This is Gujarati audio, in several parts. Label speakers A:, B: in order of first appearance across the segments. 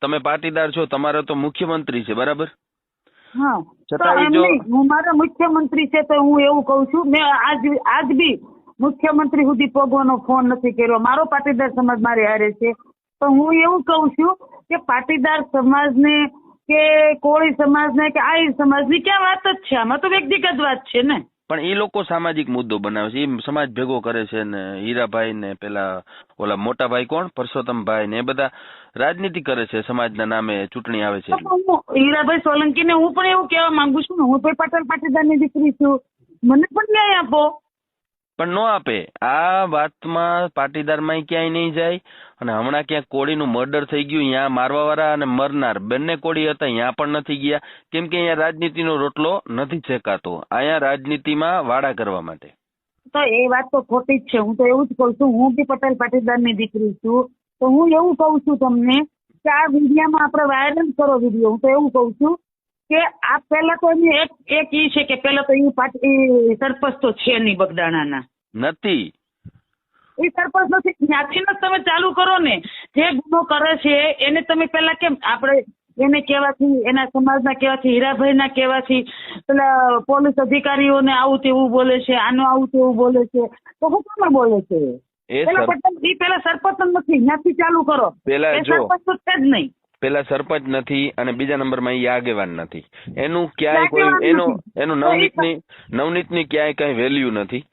A: તમે પાટીદાર છો, તમારો તો મુખ્યમંત્રી છે, બરાબર?
B: હા,
A: છતાં જો
B: હું મારા મુખ્યમંત્રી છે તો હું એવું કઉ છું, મેં આજ બી મુખ્યમંત્રી સુધી પહોંચવાનો ફોન નથી કર્યો. મારો પાટીદાર સમાજ મારે હારે છે, તો હું એવું કઉ છું કે પાટીદાર સમાજને કે કોળી સમાજને કે આહિર સમાજની ક્યાં વાત જ છે? આમાં તો વ્યક્તિગત વાત છે ને.
A: પણ એ લોકો સામાજિક મુદ્દો બનાવે છે, એ સમાજ ભેગો કરે છે ને. હીરાભાઈ ને પેલા ઓલા મોટા ભાઈ કોણ, પરસોત્તમભાઈ ને, એ બધા રાજનીતિ કરે છે સમાજના નામે. ચૂંટણી આવે છે
B: હીરાભાઈ સોલંકી ને હું પણ એવું કહેવા માંગુ છું ને, હું તો પટેલ પાટીદારની દીકરી છું, મને પણ ન્યાય આપો.
A: પણ નો આપે. આ વાતમાં પાટીદારમાં ક્યાંય નહીં જાય. અને હમણાં ક્યાંક કોળીનું મર્ડર થઈ ગયું, ત્યાં મારવા વાળા અને મરનાર બંને કોળી હતા, ત્યાં પણ નથી ગયા. કેમ કે અહીંયા રાજનીતિનો રોટલો નથી શેકાતો. અહીંયા રાજનીતિમાં વાડા કરવા માટે.
B: તો એ વાત તો ખોટી જ છે. હું તો એવું જ કઉ છું, હું બી પટેલ પાટીદારની દીકરી છું, તો હું એવું કઉ છું તમને કે આ વિડીયામાં આપણે વાયરલ કરો વિડીયો. હું તો એવું કઉ છું કે આ પેલા તો એક ઈ છે કે પેલા તો એ સરપંચ તો છે નહીં બગદાણાના.
A: નથી
B: એ સરપંચ નથી, ત્યાંથી જ તમે ચાલુ કરો ને. જે ગુનો કરે છે એને તમે પેલા કેમ આપણે એને કહેવાથી, એના સમાજના કહેવાથી, હીરાભાઈના કહેવાથી પેલા પોલીસ અધિકારીઓને આવું તેવું બોલે છે, આનું આવું તેવું બોલે છે, તો શું કામ બોલે છે? પેલા સરપંચ નથી, ત્યાંથી ચાલુ કરો.
A: પેલા
B: સરપંચ તો છે જ નહીં.
A: પેલા સરપંચ નથી, અને બીજા નંબરમાં એ આગેવાન નથી. એનું ક્યાંય કોઈ એનું નવનીતની ક્યાંય કઈ વેલ્યુ નથી.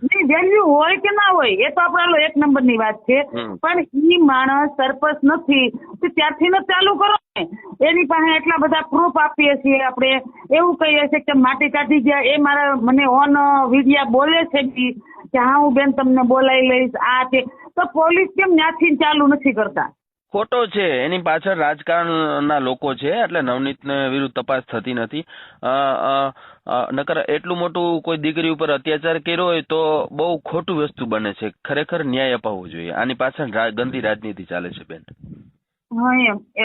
B: નહીં, વેલ્યુ હોય કે ના હોય એ તો આપણા એક નંબરની વાત છે, પણ ઈ માણસ સરપંચ નથી તો ત્યાંથી ન ચાલુ કરો ને. એની પાસે એટલા બધા પ્રૂફ આપીએ છીએ આપણે, એવું કહીએ છીએ કે માટી કાઢી ગયા, એ મને ઓન વિડિયા બોલે છે કે હા હું બેન તમને બોલાવી લઈશ, આ છે. તો પોલીસ કેમ ત્યાંથી ચાલુ નથી કરતા?
A: ખોટો છે. એની પાછળ રાજકારણના લોકો છે, એટલે નવનીતને વિરુદ્ધ તપાસ થતી નથી. નકર એટલું મોટું કોઈ દીકરી ઉપર અત્યાચાર કર્યો હોય તો બહુ ખોટું વસ્તુ બને છે. ખરેખર ન્યાય અપાવવો જોઈએ. આની પાછળ ગંદી રાજનીતિ ચાલે છે બેન.
B: હા, એમ